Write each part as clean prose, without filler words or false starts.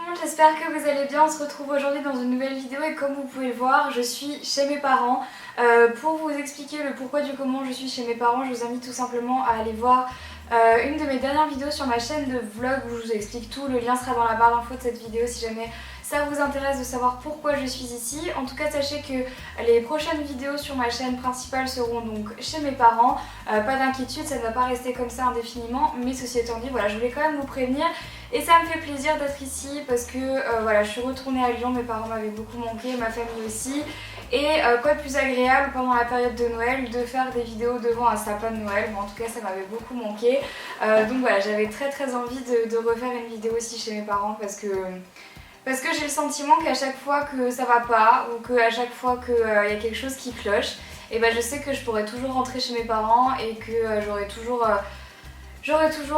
monde, j'espère que vous allez bien. On se retrouve aujourd'hui dans une nouvelle vidéo et comme vous pouvez le voir, je suis chez mes parents. Pour vous expliquer le pourquoi du comment je suis chez mes parents, je vous invite tout simplement à aller voir une de mes dernières vidéos sur ma chaîne de vlog où je vous explique tout. Le lien sera dans la barre d'infos de cette vidéo si jamais ça vous intéresse de savoir pourquoi je suis ici. En tout cas, sachez que les prochaines vidéos sur ma chaîne principale seront donc chez mes parents. Pas d'inquiétude, ça ne va pas rester comme ça indéfiniment, mais ceci étant dit, voilà, je voulais quand même vous prévenir. Et ça me fait plaisir d'être ici parce que voilà, je suis retournée à Lyon, mes parents m'avaient beaucoup manqué, ma famille aussi. Et quoi de plus agréable pendant la période de Noël de faire des vidéos devant un sapin de Noël. Bon, en tout cas, ça m'avait beaucoup manqué. Donc voilà, j'avais très envie de refaire une vidéo aussi chez mes parents parce que j'ai le sentiment qu'à chaque fois que ça va pas ou qu'à chaque fois qu'il y a quelque chose qui cloche, et ben je sais que je pourrais toujours rentrer chez mes parents et que j'aurai toujours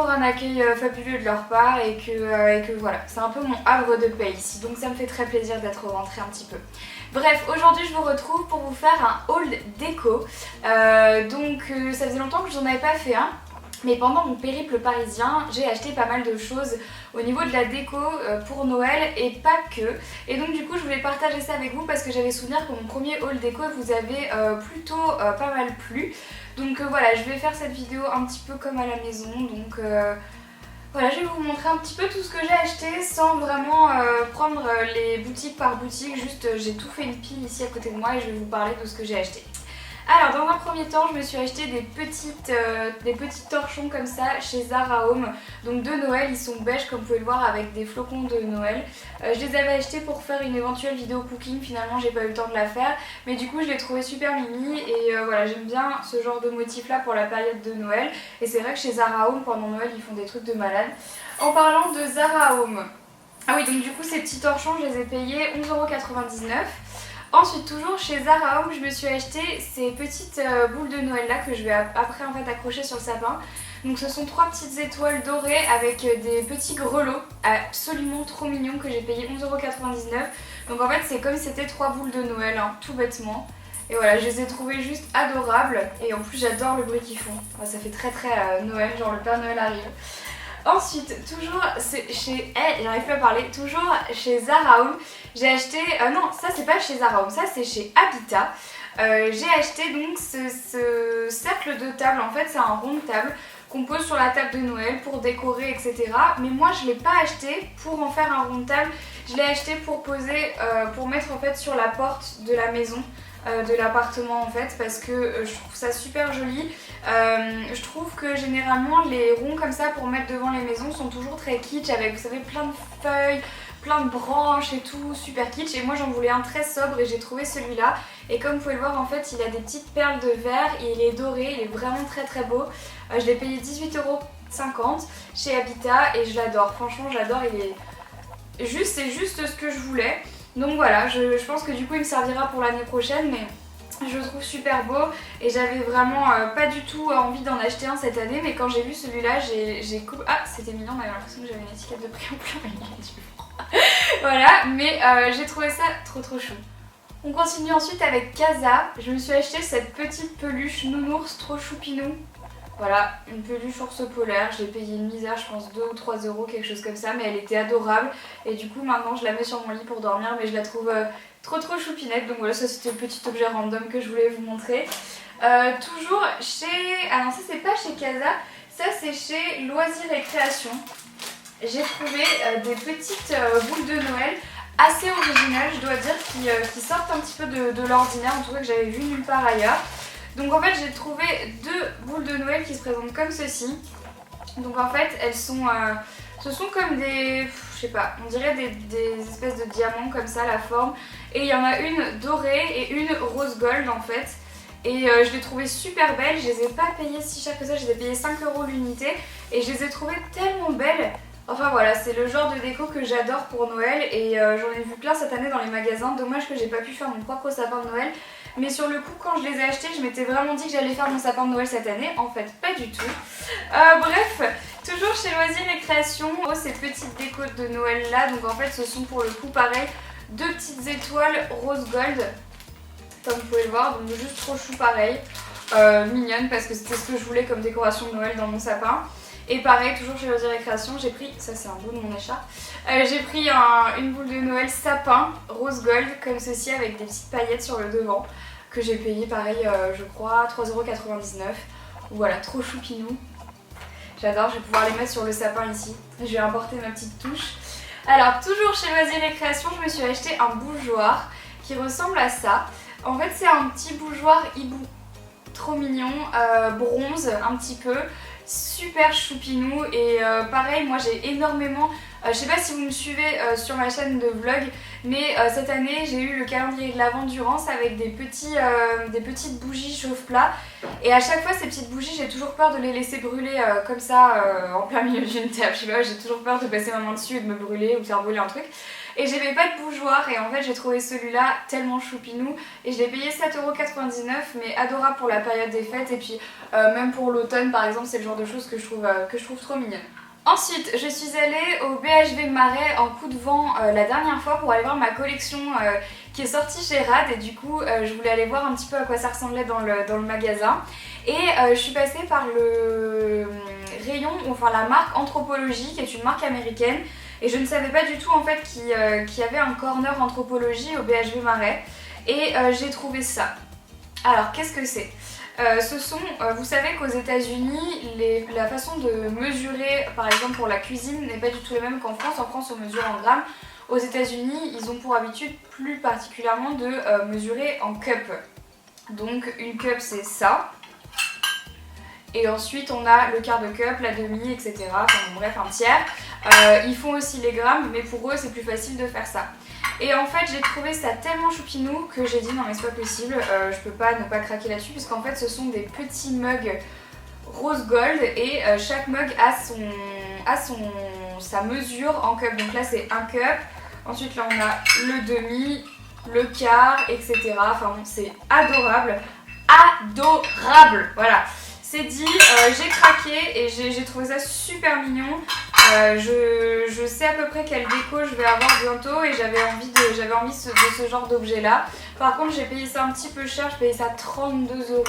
un accueil fabuleux de leur part et que voilà, c'est un peu mon havre de paix ici, donc ça me fait très plaisir d'être rentrée un petit peu. Bref, aujourd'hui je vous retrouve pour vous faire un haul déco, ça faisait longtemps que je n'en avais pas fait un. Mais pendant mon périple parisien, j'ai acheté pas mal de choses au niveau de la déco pour Noël et pas que. Et donc du coup je voulais partager ça avec vous parce que j'avais souvenir que mon premier haul déco vous avait plutôt pas mal plu. Donc voilà, je vais faire cette vidéo un petit peu comme à la maison. Donc voilà, je vais vous montrer un petit peu tout ce que j'ai acheté sans vraiment prendre les boutiques par boutique. Juste j'ai tout fait une pile ici à côté de moi et je vais vous parler de ce que j'ai acheté. Alors dans un premier temps, je me suis acheté des petits torchons comme ça chez Zara Home. Donc de Noël, ils sont beige comme vous pouvez le voir avec des flocons de Noël. Je les avais achetés pour faire une éventuelle vidéo cooking, finalement j'ai pas eu le temps de la faire. Mais du coup je les trouvais super mimi et voilà, j'aime bien ce genre de motif là pour la période de Noël. Et c'est vrai que chez Zara Home pendant Noël ils font des trucs de malade. En parlant de Zara Home, ah oui, donc du coup ces petits torchons je les ai payés 11,99 €. Ensuite, toujours chez Zara Home, je me suis acheté ces petites boules de Noël là que je vais après en fait accrocher sur le sapin. Donc ce sont 3 petites étoiles dorées avec des petits grelots absolument trop mignons que j'ai payé 11,99 €. Donc en fait c'est comme si c'était 3 boules de Noël, hein, tout bêtement. Et voilà, je les ai trouvées juste adorables et en plus j'adore le bruit qu'ils font. Enfin, ça fait très Noël, genre le Père Noël arrive. Ensuite, toujours chez... j'arrive plus à parler. Toujours chez Zara Home, j'ai acheté... non, ça c'est pas chez Zara Home, ça c'est chez Habitat. J'ai acheté donc ce cercle de table. En fait, c'est un rond de table qu'on pose sur la table de Noël pour décorer, etc. Mais moi, je l'ai pas acheté pour en faire un rond de table. Je l'ai acheté pour poser, pour mettre en fait sur la porte de la maison. De l'appartement en fait parce que je trouve ça super joli. Je trouve que généralement les ronds comme ça pour mettre devant les maisons sont toujours très kitsch avec, vous savez, plein de feuilles, plein de branches et tout, super kitsch. Et moi j'en voulais un très sobre et j'ai trouvé celui-là. Et comme vous pouvez le voir en fait il a des petites perles de verre et il est doré, il est vraiment très beau. Je l'ai payé 18,50 € chez Habitat et je l'adore, franchement j'adore, c'est juste ce que je voulais. Donc voilà, je pense que du coup il me servira pour l'année prochaine, mais je le trouve super beau et j'avais vraiment pas du tout envie d'en acheter un cette année, mais quand j'ai vu celui-là, j'ai coupé... Ah, c'était mignon, on avait l'impression que j'avais une étiquette de prix en plein. Voilà, mais j'ai trouvé ça trop chou. On continue ensuite avec Casa. Je me suis acheté cette petite peluche nounours trop choupinou. Voilà, une peluche ours polaire, j'ai payé une misère, je pense 2 ou 3 €, quelque chose comme ça, mais elle était adorable. Et du coup maintenant je la mets sur mon lit pour dormir, mais je la trouve trop choupinette. Donc voilà, ça c'était le petit objet random que je voulais vous montrer. Toujours chez... Ah non, ça c'est pas chez Casa, ça c'est chez Loisirs et Création. J'ai trouvé des petites boules de Noël assez originales, je dois dire, qui sortent un petit peu de l'ordinaire, en tout cas que j'avais vu nulle part ailleurs. Donc en fait j'ai trouvé 2 boules de Noël qui se présentent comme ceci. Donc en fait elles sont, ce sont comme des, je sais pas, on dirait des espèces de diamants comme ça la forme. Et il y en a une dorée et une rose gold en fait. Et je les trouvais super belles, je les ai pas payées si cher que ça, je les ai payées 5 € l'unité. Et je les ai trouvées tellement belles. Enfin voilà, c'est le genre de déco que j'adore pour Noël et j'en ai vu plein cette année dans les magasins. Dommage que j'ai pas pu faire mon propre sapin de Noël. Mais sur le coup, quand je les ai achetés, je m'étais vraiment dit que j'allais faire mon sapin de Noël cette année. En fait, pas du tout. Bref, toujours chez Loisirs et Création, ces petites décos de Noël là. Donc en fait, ce sont pour le coup pareil, 2 petites étoiles rose gold. Comme vous pouvez le voir, donc juste trop chou pareil. Mignonne parce que c'était ce que je voulais comme décoration de Noël dans mon sapin. Et pareil, toujours chez Loisirs et Création, j'ai pris, ça c'est un bout de mon écharpe, j'ai pris une boule de Noël sapin rose gold comme ceci avec des petites paillettes sur le devant que j'ai payé pareil je crois 3,99 €. Voilà, trop choupinou. J'adore, je vais pouvoir les mettre sur le sapin ici. Je vais apporter ma petite touche. Alors toujours chez Loisirs et Création, je me suis acheté un bougeoir qui ressemble à ça. En fait c'est un petit bougeoir hibou, trop mignon, bronze un petit peu, super choupinou et pareil moi j'ai énormément, je sais pas si vous me suivez sur ma chaîne de vlog, mais cette année j'ai eu le calendrier de l'Avent d'Urance avec des petites bougies chauffe-plat et à chaque fois ces petites bougies j'ai toujours peur de les laisser brûler comme ça en plein milieu d'une table, je sais pas, j'ai toujours peur de passer ma main dessus et de me brûler ou de faire brûler un truc. Et j'avais pas de bougeoir et en fait j'ai trouvé celui-là tellement choupinou et je l'ai payé 7,99 € mais adorable pour la période des fêtes et puis même pour l'automne par exemple, c'est le genre de choses que je trouve trop mignonne. Ensuite, je suis allée au BHV Marais en coup de vent la dernière fois pour aller voir ma collection qui est sortie chez Rad et du coup je voulais aller voir un petit peu à quoi ça ressemblait dans le magasin et je suis passée par le rayon, enfin la marque Anthropologie qui est une marque américaine et je ne savais pas du tout en fait qu'il y avait un corner Anthropologie au BHV Marais et j'ai trouvé ça. Alors qu'est-ce que c'est ? Vous savez qu'aux États-Unis, la façon de mesurer, par exemple pour la cuisine, n'est pas du tout la même qu'en France. En France, on mesure en grammes. Aux États-Unis, ils ont pour habitude plus particulièrement de mesurer en cup. Donc une cup, c'est ça. Et ensuite, on a le quart de cup, la demi, etc. Enfin bon, bref, un tiers. Ils font aussi les grammes, mais pour eux, c'est plus facile de faire ça. Et en fait j'ai trouvé ça tellement choupinou que j'ai dit non mais c'est pas possible, je peux pas ne pas craquer là-dessus puisqu'en fait ce sont des petits mugs rose gold et chaque mug a sa mesure en cup. Donc là c'est un cup, ensuite là on a le demi, le quart, etc. Enfin bon c'est adorable, adorable, voilà. C'est dit, j'ai craqué et j'ai trouvé ça super mignon. Je sais à peu près quelle déco je vais avoir bientôt et j'avais envie de ce genre d'objet là. Par contre j'ai payé ça un petit peu cher, je payais ça 32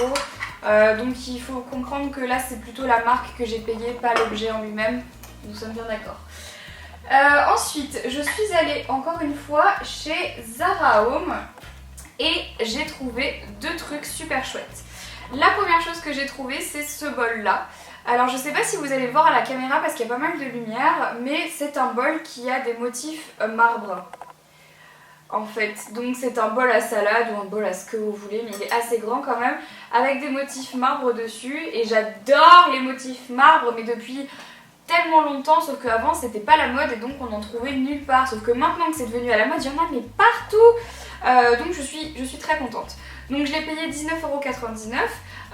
€. Donc il faut comprendre que là c'est plutôt la marque que j'ai payé, pas l'objet en lui-même. Nous sommes bien d'accord. Ensuite je suis allée encore une fois chez Zara Home et j'ai trouvé deux trucs super chouettes. La première chose que j'ai trouvée c'est ce bol là. Alors je sais pas si vous allez le voir à la caméra parce qu'il y a pas mal de lumière, mais c'est un bol qui a des motifs marbre en fait. Donc c'est un bol à salade ou un bol à ce que vous voulez, mais il est assez grand quand même, avec des motifs marbre dessus et j'adore les motifs marbre mais depuis tellement longtemps, sauf qu'avant c'était pas la mode et donc on en trouvait nulle part, sauf que maintenant que c'est devenu à la mode, il y en a mais partout. Donc je suis très contente. Donc je l'ai payé 19,99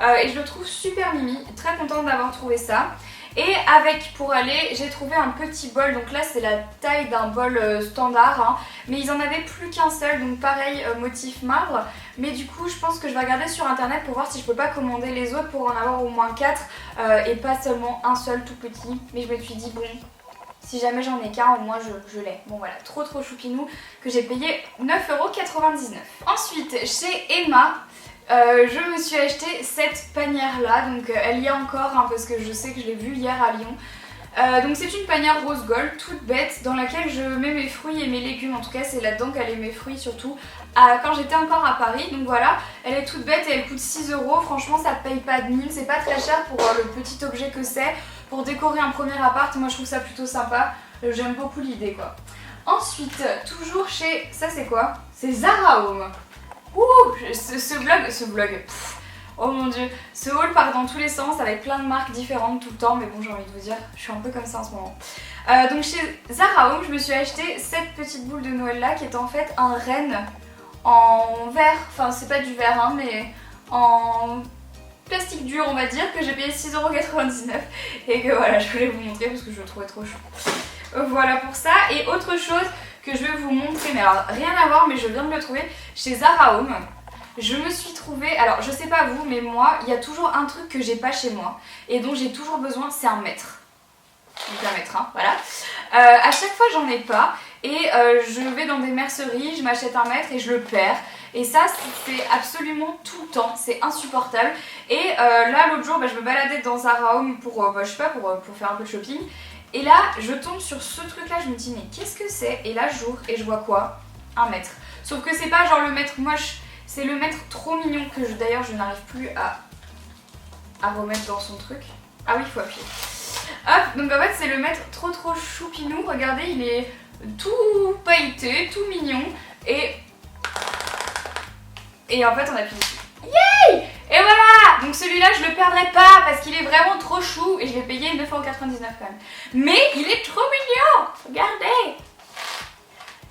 € et je le trouve super mimi, très contente d'avoir trouvé ça. Et avec, pour aller, j'ai trouvé un petit bol, donc là c'est la taille d'un bol standard, hein, mais ils en avaient plus qu'un seul, donc pareil, motif marbre. Mais du coup je pense que je vais regarder sur internet pour voir si je peux pas commander les autres pour en avoir au moins 4 et pas seulement un seul tout petit. Mais je me suis dit bon, si jamais j'en ai qu'un, au moins je l'ai. Bon voilà, trop choupinou que j'ai payé 9,99 €. Ensuite, chez Emma, je me suis acheté cette panière là, donc elle y est encore hein, parce que je sais que je l'ai vue hier à Lyon. Donc c'est une panière rose gold toute bête dans laquelle je mets mes fruits et mes légumes, en tout cas c'est là-dedans qu'elle est mes fruits surtout quand j'étais encore à Paris. Donc voilà, elle est toute bête et elle coûte 6 €, franchement ça paye pas de mine, c'est pas très cher pour le petit objet que c'est. Pour décorer un premier appart, moi je trouve ça plutôt sympa, j'aime beaucoup l'idée quoi. Ensuite, toujours chez, ça c'est quoi? C'est Zara Home. Ouh, ce vlog, oh mon dieu, ce haul part dans tous les sens avec plein de marques différentes tout le temps, mais bon j'ai envie de vous dire, je suis un peu comme ça en ce moment. Donc chez Zara Home, je me suis acheté cette petite boule de Noël là qui est en fait un renne en verre, enfin c'est pas du verre hein, mais en plastique dur on va dire, que j'ai payé 6,99 € et que voilà je voulais vous montrer parce que je le trouvais trop chou. Voilà pour ça. Et autre chose que je vais vous montrer, mais alors rien à voir mais je viens de le trouver chez Zara Home. Je me suis trouvée, alors je sais pas vous mais moi il y a toujours un truc que j'ai pas chez moi et dont j'ai toujours besoin, c'est un mètre. Donc un mètre hein, voilà. À chaque fois j'en ai pas et je vais dans des merceries, je m'achète un mètre et je le perds. Et ça c'est absolument tout le temps, c'est insupportable. Et là l'autre jour je me baladais dans Zara Home pour, je sais pas, pour faire un peu de shopping. Et là je tombe sur ce truc là, je me dis mais qu'est-ce que c'est? Et là j'ouvre et je vois quoi? Un mètre. Sauf que c'est pas genre le mètre moche, c'est le mètre trop mignon que d'ailleurs je n'arrive plus à remettre dans son truc. Ah oui, il faut appuyer. Hop, donc en fait c'est le mètre trop choupinou. Regardez, il est tout pailleté, tout mignon. Et en fait on appuie dessus. Yay! Et voilà! Donc celui-là je le perdrai pas parce qu'il est vraiment trop chou et je l'ai payé 9,99€ quand même. Mais il est trop mignon! Regardez!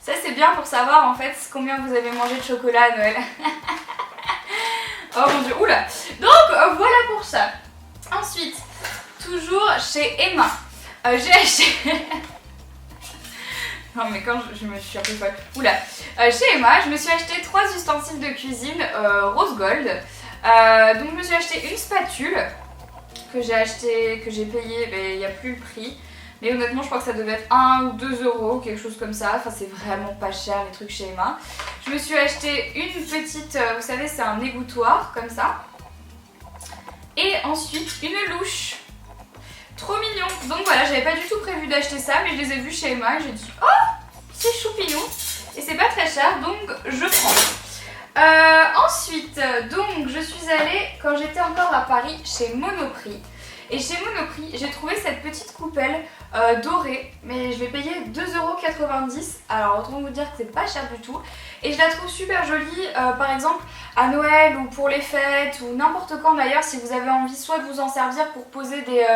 Ça c'est bien pour savoir en fait combien vous avez mangé de chocolat à Noël. Oh mon dieu, oula! Donc voilà pour ça. Ensuite, toujours chez Emma, j'ai acheté... Non mais quand je me suis un peu folle. Oula. Chez Emma, je me suis acheté 3 ustensiles de cuisine rose gold. Donc je me suis acheté une spatule que j'ai payé, mais il n'y a plus le prix. Mais honnêtement je crois que ça devait être 1 ou 2 euros, quelque chose comme ça. Enfin c'est vraiment pas cher les trucs chez Emma. Je me suis acheté une petite, vous savez c'est un égouttoir comme ça. Et ensuite une louche. Trop mignon. Donc voilà, j'avais pas du tout prévu d'acheter ça, mais je les ai vus chez Emma et j'ai dit oh c'est choupinou. Et c'est pas très cher donc je prends. Ensuite, donc je suis allée quand j'étais encore à Paris chez Monoprix. Et chez Monoprix, j'ai trouvé cette petite coupelle dorée, mais je l'ai payée 2,90€. Alors autant vous dire que c'est pas cher du tout. Et je la trouve super jolie, par exemple à Noël ou pour les fêtes ou n'importe quand d'ailleurs, si vous avez envie soit de vous en servir pour poser des...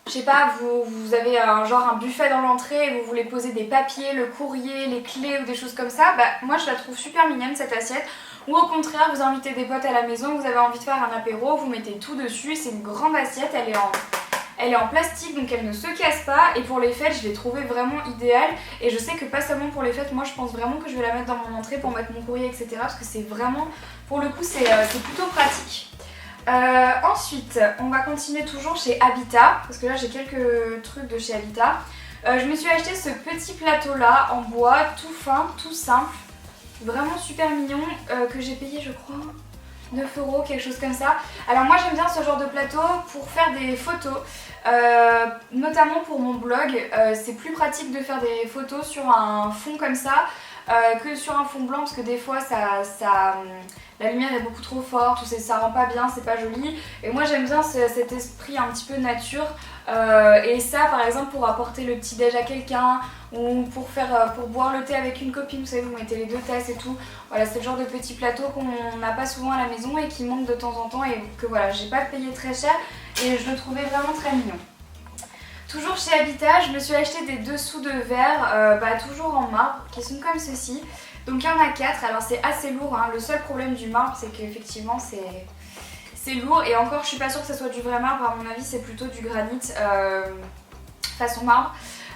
je sais pas, vous avez un buffet dans l'entrée et vous voulez poser des papiers, le courrier, les clés ou des choses comme ça, bah moi je la trouve super mignonne cette assiette. Ou au contraire, vous invitez des potes à la maison, vous avez envie de faire un apéro, vous mettez tout dessus, c'est une grande assiette, elle est en plastique donc elle ne se casse pas et pour les fêtes je l'ai trouvée vraiment idéale et je sais que pas seulement pour les fêtes, moi je pense vraiment que je vais la mettre dans mon entrée pour mettre mon courrier etc. parce que c'est vraiment, pour le coup c'est plutôt pratique. Ensuite, on va continuer toujours chez Habitat, parce que là j'ai quelques trucs de chez Habitat. Je me suis acheté ce petit plateau là en bois, tout fin, tout simple, vraiment super mignon, que j'ai payé je crois 9€, quelque chose comme ça. Alors moi j'aime bien ce genre de plateau pour faire des photos, notamment pour mon blog. C'est plus pratique de faire des photos sur un fond comme ça que sur un fond blanc parce que des fois la lumière est beaucoup trop forte ou ça rend pas bien, c'est pas joli. Et moi j'aime bien cet esprit un petit peu nature. Et ça par exemple pour apporter le petit déj à quelqu'un ou pour boire le thé avec une copine, vous savez vous mettez les deux tasses et tout. Voilà, c'est le genre de petit plateau qu'on n'a pas souvent à la maison et qui manque de temps en temps et que voilà, j'ai pas payé très cher et je le trouvais vraiment très mignon. Toujours chez Habitat, je me suis acheté des dessous de verre, toujours en marbre, qui sont comme ceci. Donc il y en a 4, alors c'est assez lourd, hein. Le seul problème du marbre c'est qu'effectivement c'est lourd et encore je suis pas sûre que ce soit du vrai marbre, à mon avis c'est plutôt du granit façon marbre.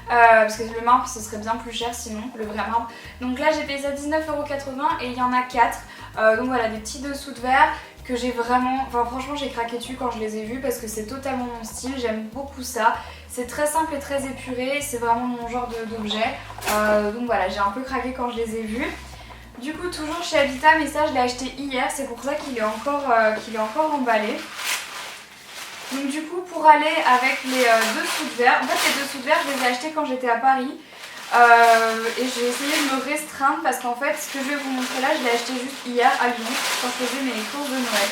Parce que le marbre ce serait bien plus cher sinon, le vrai marbre. Donc là j'ai payé ça 19,80€ et il y en a 4. Donc voilà, des petits dessous de verre que j'ai vraiment... Enfin franchement j'ai craqué dessus quand je les ai vus parce que c'est totalement mon style, j'aime beaucoup ça. C'est très simple et très épuré, c'est vraiment mon genre d'objet. Donc voilà, j'ai un peu craqué quand je les ai vus. Du coup toujours chez Habitat, mais ça je l'ai acheté hier, c'est pour ça qu'il est encore emballé. Donc du coup pour aller avec les dessous de verre, en fait les dessous de verre je les ai achetés quand j'étais à Paris. Et j'ai essayé de me restreindre parce qu'en fait ce que je vais vous montrer là je l'ai acheté juste hier à Lyon quand je faisais mes courses de Noël.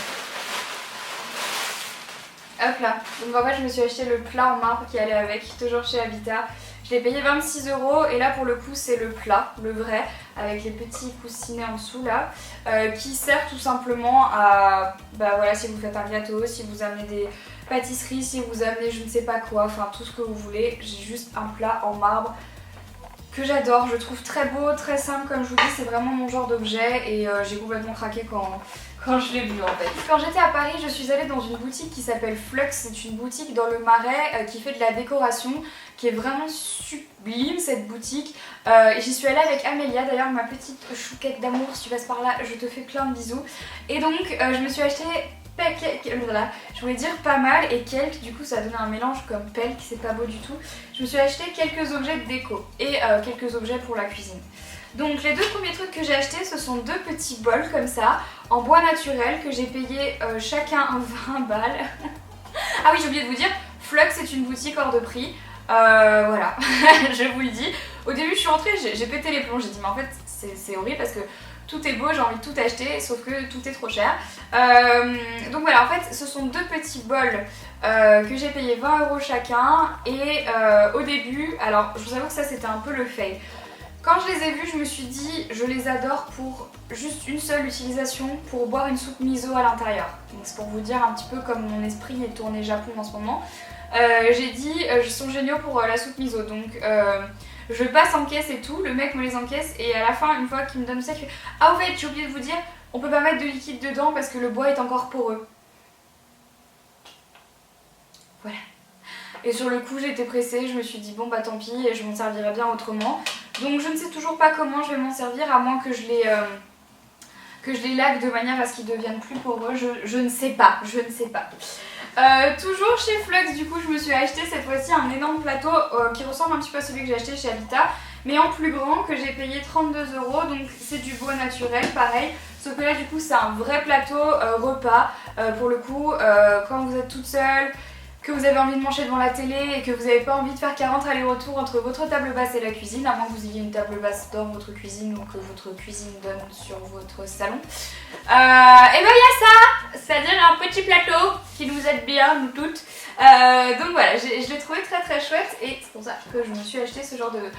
Hop là, donc en fait je me suis acheté le plat en marbre qui allait avec, toujours chez Habitat. Je l'ai payé 26€ et là pour le coup c'est le plat, le vrai, avec les petits coussinets en dessous là, qui sert tout simplement à, voilà, si vous faites un gâteau, si vous amenez des pâtisseries, si vous amenez je ne sais pas quoi, enfin tout ce que vous voulez. J'ai juste un plat en marbre que j'adore, je trouve très beau, très simple comme je vous dis, c'est vraiment mon genre d'objet et j'ai complètement craqué quand je l'ai vu en fait. Quand j'étais à Paris, je suis allée dans une boutique qui s'appelle Flux, c'est une boutique dans le Marais qui fait de la décoration, qui est vraiment sublime cette boutique. Et j'y suis allée avec Amélia, d'ailleurs ma petite chouquette d'amour, si tu passes par là, je te fais plein de bisous. Et donc je me suis acheté je voulais dire pas mal et quelques, du coup ça a donné un mélange comme pelk, c'est pas beau du tout. Je me suis acheté quelques objets de déco et quelques objets pour la cuisine. Donc les deux premiers trucs que j'ai achetés, ce sont deux petits bols comme ça, en bois naturel, que j'ai payé chacun 20 balles. Ah oui, j'ai oublié de vous dire, Flux est une boutique hors de prix. Voilà, je vous le dis. Au début je suis rentrée, j'ai pété les plombs, j'ai dit mais en fait c'est horrible parce que tout est beau, j'ai envie de tout acheter, sauf que tout est trop cher. Donc voilà, en fait, ce sont deux petits bols que j'ai payé 20 € chacun. Et au début, alors je vous avoue que ça c'était un peu le fail. Quand je les ai vus, je me suis dit, je les adore pour juste une seule utilisation, pour boire une soupe miso à l'intérieur. Donc c'est pour vous dire un petit peu comme mon esprit est tourné Japon en ce moment. J'ai dit, ils sont géniaux pour la soupe miso. Donc je passe en caisse et tout, le mec me les encaisse et à la fin, une fois qu'il me donne ça, il fait ah au fait, j'ai oublié de vous dire, on peut pas mettre de liquide dedans parce que le bois est encore poreux. Voilà. Et sur le coup, j'étais pressée, je me suis dit bon bah tant pis, et je m'en servirai bien autrement. Donc je ne sais toujours pas comment je vais m'en servir, à moins que je les laque de manière à ce qu'ils deviennent plus poreux. Je ne sais pas, je ne sais pas. Toujours chez Flux, du coup je me suis acheté cette fois-ci un énorme plateau qui ressemble un petit peu à celui que j'ai acheté chez Habitat, mais en plus grand, que j'ai payé 32 €, donc c'est du bois naturel pareil, sauf que là du coup c'est un vrai plateau repas, pour le coup quand vous êtes toute seule, que vous avez envie de manger devant la télé et que vous n'avez pas envie de faire 40 allers-retours entre votre table basse et la cuisine, à moins que vous ayez une table basse dans votre cuisine ou que votre cuisine donne sur votre salon. Et ben il y a ça, c'est-à-dire un petit plateau qui nous aide bien, nous toutes. Donc voilà, je l'ai trouvé très très chouette et c'est pour ça que je me suis acheté ce genre de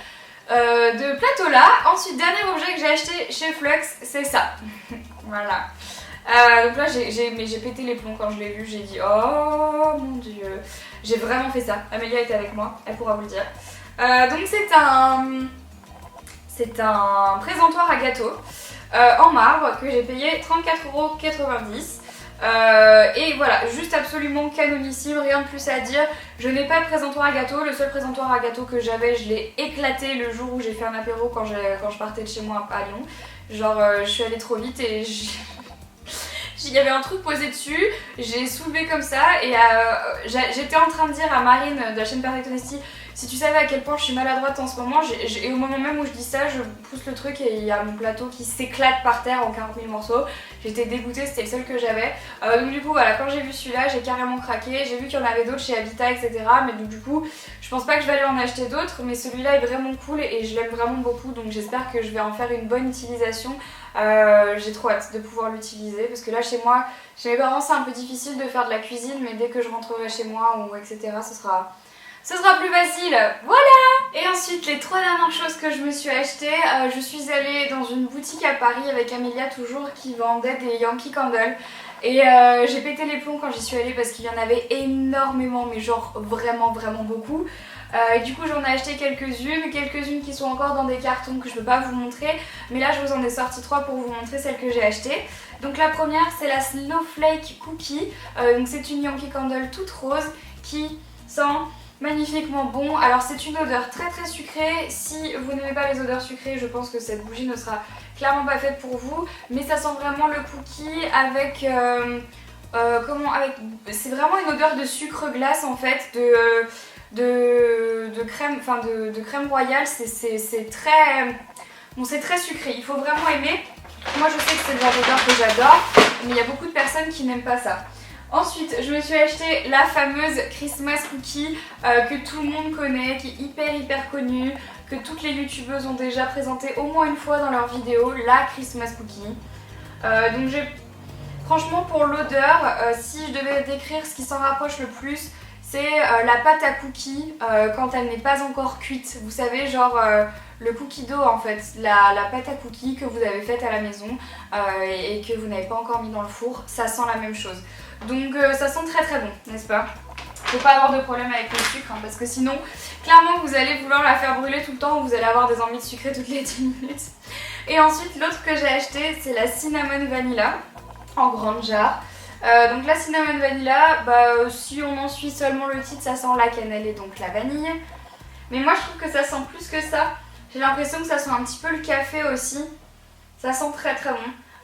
plateau là. Ensuite, dernier objet que j'ai acheté chez Flux, c'est ça. Voilà. Donc là j'ai pété les plombs quand je l'ai vu, j'ai dit oh mon dieu, j'ai vraiment fait ça. Amélia était avec moi, elle pourra vous le dire. Donc c'est un présentoir à gâteau en marbre que j'ai payé 34,90 €. Et voilà, juste absolument canonissime, rien de plus à dire. Je n'ai pas de présentoir à gâteau, le seul présentoir à gâteau que j'avais, je l'ai éclaté le jour où j'ai fait un apéro quand je partais de chez moi à Lyon. Genre je suis allée trop vite et il y avait un truc posé dessus, j'ai soulevé comme ça et j'étais en train de dire à Marine de la chaîne Perfect Honesty, si tu savais à quel point je suis maladroite en ce moment, et au moment même où je dis ça, je pousse le truc et il y a mon plateau qui s'éclate par terre en 40 000 morceaux. J'étais dégoûtée, c'était le seul que j'avais. Donc du coup voilà, quand j'ai vu celui-là, j'ai carrément craqué. J'ai vu qu'il y en avait d'autres chez Habitat, etc. Mais donc du coup, je pense pas que je vais aller en acheter d'autres, mais celui-là est vraiment cool et je l'aime vraiment beaucoup. Donc j'espère que je vais en faire une bonne utilisation. J'ai trop hâte de pouvoir l'utiliser parce que là chez moi, chez mes parents c'est un peu difficile de faire de la cuisine, mais dès que je rentrerai chez moi ou etc. ce sera plus facile, voilà. Et ensuite les trois dernières choses que je me suis achetées, je suis allée dans une boutique à Paris avec Amélia toujours qui vendait des Yankee Candle. Et j'ai pété les plombs quand j'y suis allée parce qu'il y en avait énormément, mais genre vraiment beaucoup. Et du coup j'en ai acheté quelques-unes qui sont encore dans des cartons que je peux pas vous montrer, mais là je vous en ai sorti 3 pour vous montrer celles que j'ai achetées. Donc la première c'est la Snowflake Cookie, donc c'est une Yankee Candle toute rose qui sent magnifiquement bon. Alors c'est une odeur très très sucrée, si vous n'aimez pas les odeurs sucrées je pense que cette bougie ne sera clairement pas faite pour vous, mais ça sent vraiment le cookie avec... c'est vraiment une odeur de sucre glace en fait, de crème, enfin de crème royale, c'est très... Bon c'est très sucré, il faut vraiment aimer. Moi je sais que c'est le genre d'odeur que j'adore, mais il y a beaucoup de personnes qui n'aiment pas ça. Ensuite, je me suis acheté la fameuse Christmas Cookie que tout le monde connaît, qui est hyper connue, que toutes les youtubeuses ont déjà présenté au moins une fois dans leurs vidéos, la Christmas Cookie. Donc franchement pour l'odeur, si je devais décrire ce qui s'en rapproche le plus, c'est la pâte à cookies quand elle n'est pas encore cuite. Vous savez, genre le cookie dough en fait, la pâte à cookies que vous avez faite à la maison et que vous n'avez pas encore mis dans le four, ça sent la même chose. Donc ça sent très bon, n'est-ce pas? Faut pas avoir de problème avec le sucre hein, parce que sinon, clairement vous allez vouloir la faire brûler tout le temps ou vous allez avoir des envies de sucrer toutes les 10 minutes. Et ensuite, l'autre que j'ai acheté, c'est la Cinnamon Vanilla en grande jarre. Donc la Cinnamon Vanilla, si on en suit seulement le titre, ça sent la cannelle et donc la vanille. Mais moi je trouve que ça sent plus que ça. J'ai l'impression que ça sent un petit peu le café aussi. Ça sent très bon.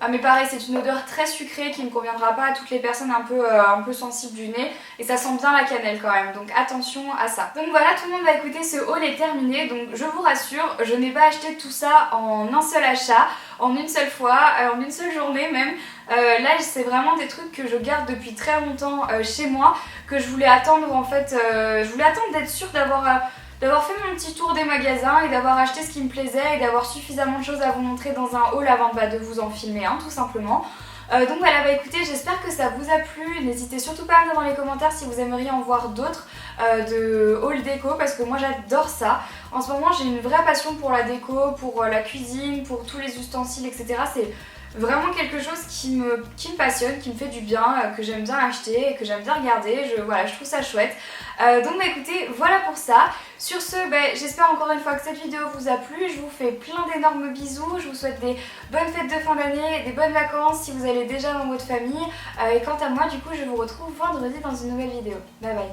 Mais pareil, c'est une odeur très sucrée qui ne conviendra pas à toutes les personnes un peu sensibles du nez. Et ça sent bien la cannelle quand même, donc attention à ça. Donc voilà, tout le monde va écouter, ce haul est terminé. Donc je vous rassure, je n'ai pas acheté tout ça en un seul achat, en une seule fois, en une seule journée même. Là c'est vraiment des trucs que je garde depuis très longtemps chez moi, que je voulais attendre en fait, je voulais attendre d'être sûre d'avoir fait mon petit tour des magasins et d'avoir acheté ce qui me plaisait et d'avoir suffisamment de choses à vous montrer dans un haul avant de vous en filmer un tout simplement. Donc voilà, bah écoutez, j'espère que ça vous a plu. N'hésitez surtout pas à me dire dans les commentaires si vous aimeriez en voir d'autres de haul déco, parce que moi j'adore ça. En ce moment j'ai une vraie passion pour la déco, pour la cuisine, pour tous les ustensiles, etc. C'est vraiment quelque chose qui me passionne, qui me fait du bien, que j'aime bien acheter et que j'aime bien regarder. Voilà, je trouve ça chouette. Donc bah écoutez, voilà pour ça. Sur ce, j'espère encore une fois que cette vidéo vous a plu. Je vous fais plein d'énormes bisous. Je vous souhaite des bonnes fêtes de fin d'année, des bonnes vacances si vous allez déjà dans votre famille. Et quant à moi, du coup, je vous retrouve vendredi dans une nouvelle vidéo. Bye bye.